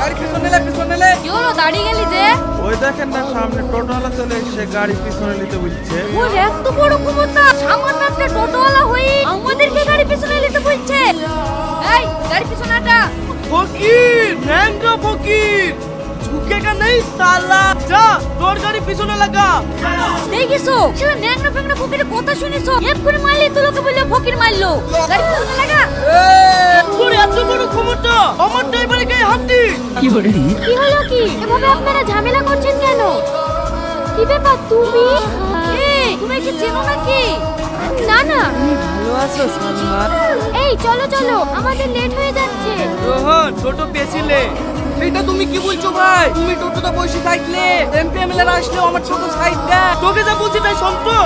গাড়ি পিছনে লে কি হলো দাঁড়িয়ে গেলি যে? ওই দেখেন না সামনে টোটোওয়ালা চলে এসে গাড়ি পিছনে নিতে বলছে। ওর এত বড় ক্ষমতা, সামান্য একটা টোটোওয়ালা হয়ে আমাদেরকে গাড়ি পিছনে নিতে বলছে। এই গাড়ি পিছনে হাঁটা। ফকির ন্যাংরা ফকির ঝুঁকেগা নেই সালা, যা তোর গাড়ি পিছনে লাগা। দেখিছো সেটা ন্যাংরা ফ্যাংরা ফকিরের কথা শুনেছো, এক্ষুনি মারলি তো লোকে বললে ফকির মারলো। গাড়ি পিছনে লাগা। তোর এত বড় ক্ষমতা, আমার ড্রাইভারে গায়ে হাত দিস। কি হলো কি? এভাবে আপনারা ঝামেলা করছেন কেন? কি ব্যাপার তুমি? তুমি কি চেনো নাকি? না না। ভালো আছো সালমা? এই চলো চলো, আমাদের লেট হয়ে যাচ্ছে। রোহন টোটো পেছিলে। এটা তুমি কি বলছো ভাই? তুমি টোটোটা বসে থাকলে এমপিএমএল এর আসলেও আমার ছোট সাইড দে। তোকে যা বলছি তাই শোন তো।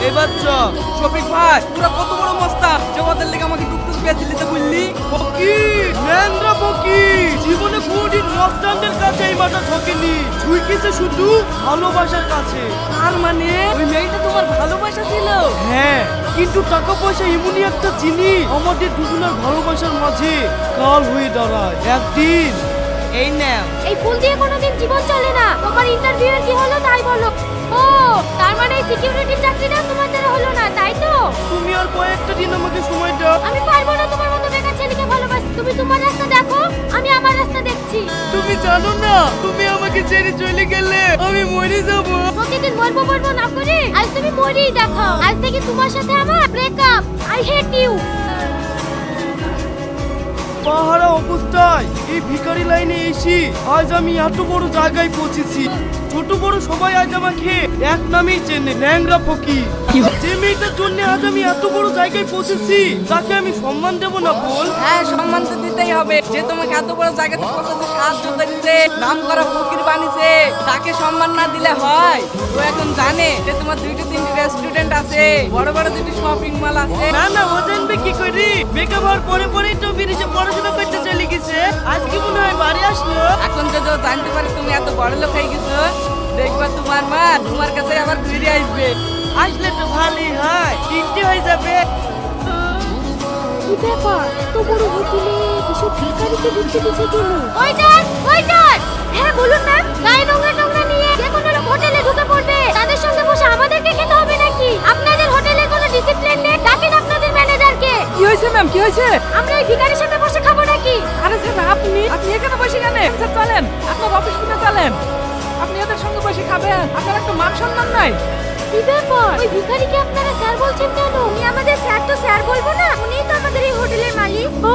এই বাচ্চা শফিক ভাই পুরো কত বড় মস্তান যে ওদের লেগে আমাকে টুকটুক পেয়েছিলি তো বললি। ফকির ন্যাংরা ফকির জীবনে কোনদিন মস্তানদের কাছে এই মাথা ঠকেনি, ঝুঁকিছে শুধু ভালোবাসার কাছে। আর মানে ওই মেয়েটা তোমার ভালোবাসা ছিল? হ্যাঁ, কিন্তু টাকা পয়সা এমনই একটা জিনিস আমাদের দুজনের ভালোবাসার মাঝে কাল হয়ে দাঁড়ায় একদিন। এই না এই ফুল দিয়ে কোনোদিন জীবন চলে না। তোমার ইন্টারভিউ এর কি হলো তাই বলো। ও তার মানে সিকিউরিটির চাকরিটা তোমার দ্বারা হলো না, তাই তো? তুমি আর কয়েকটা দিন আমাকে সময় দাও। আমি পারবো না তোমার মতো বেকার ছেলেকে ভালোবাসতে। তুমি তোমার রাস্তা দেখো, আমি আমার রাস্তা দেখছি। তুমি জানো না তুমি আমাকে ছেড়ে চলে গেলে আমি মরে যাব। প্রতিদিন মরবো না করে আজ তুমি মরেই দেখাও। আজ থেকে তোমার সাথে আমার ব্রেকআপ। I hate you. পাহারা অবস্থায় এই ভিখারি লাইনে এসে আজ আমি এত বড় জায়গায় পৌঁছেছি। ছোট বড় সবাই আজ আমাকে এক নামেই চেনে, ন্যাংরা ফকির। যে মেয়েটার জন্য আজ আমি এত বড় জায়গায় পৌঁছেছি তাকে আমি সম্মান দেব না বল? হ্যাঁ, সম্মান তো দিতেই হবে। যে তোমাকে এত বড় জায়গাতে পৌঁছাতে সাহায্য করেছে, নাম করা ফকির বানিয়েছে, তাকে সম্মান না দিলে হয়? ও এখন জানে যে তোমার 2-3টি রেস্টুরেন্ট আছে, বড় বড় 2টি শপিং মল আছে। না না, ও জানবে কি করে? মেকআপ হওয়ার পরে পরেই তো বিদেশে পড়াশোনা করতে চলে গেছে। আজকে মনে হয় বাড়ি আসলো। এখন যদি ও জানতে পারে তুমি এত বড় লোক হয়ে গেছো, দেখবা তোমার মা তোমার কাছে আবার ফিরে আসবে। আসলে তো ভালোই হয়, 3টে হয়ে যাবে। কি ব্যাপার, এত বড় হোটেলে এসব ভিখারিকে ঢুকতে দিছে কেন? ওইটার হ্যাঁ বলুন ম্যাম, গায়ে নোংরা নিয়ে যে কোনো লোক হোটেলে ঢুকে পড়বে, তাদের সঙ্গে বসে আমাদেরকে খেতে হবে নাকি? আপনাদের হোটেলে কোনো ডিসিপ্লিন নেই? ডাকেন আপনাদের ম্যানেজারকে। কি হয়েছে ম্যাম, কি হয়েছে? আমরা এই ভিখারির সাথে বসে খাবো নাকি? আরে স্যার, আপনি এখানে বসে কেন? স্যার চলেন, আপনার অফিস থেকে চলেন। আপনি এদের সঙ্গে বসে খাবেন? আপনার একটা মান সম্মান নাই? কি ব্যাপার, ওই ভিখারিকে আপনারা স্যার বলছেন কেন? উনি আমাদের স্যার তো স্যার বলবো না, উনিই তো আমাদের এই হোটেলের মালিক। ও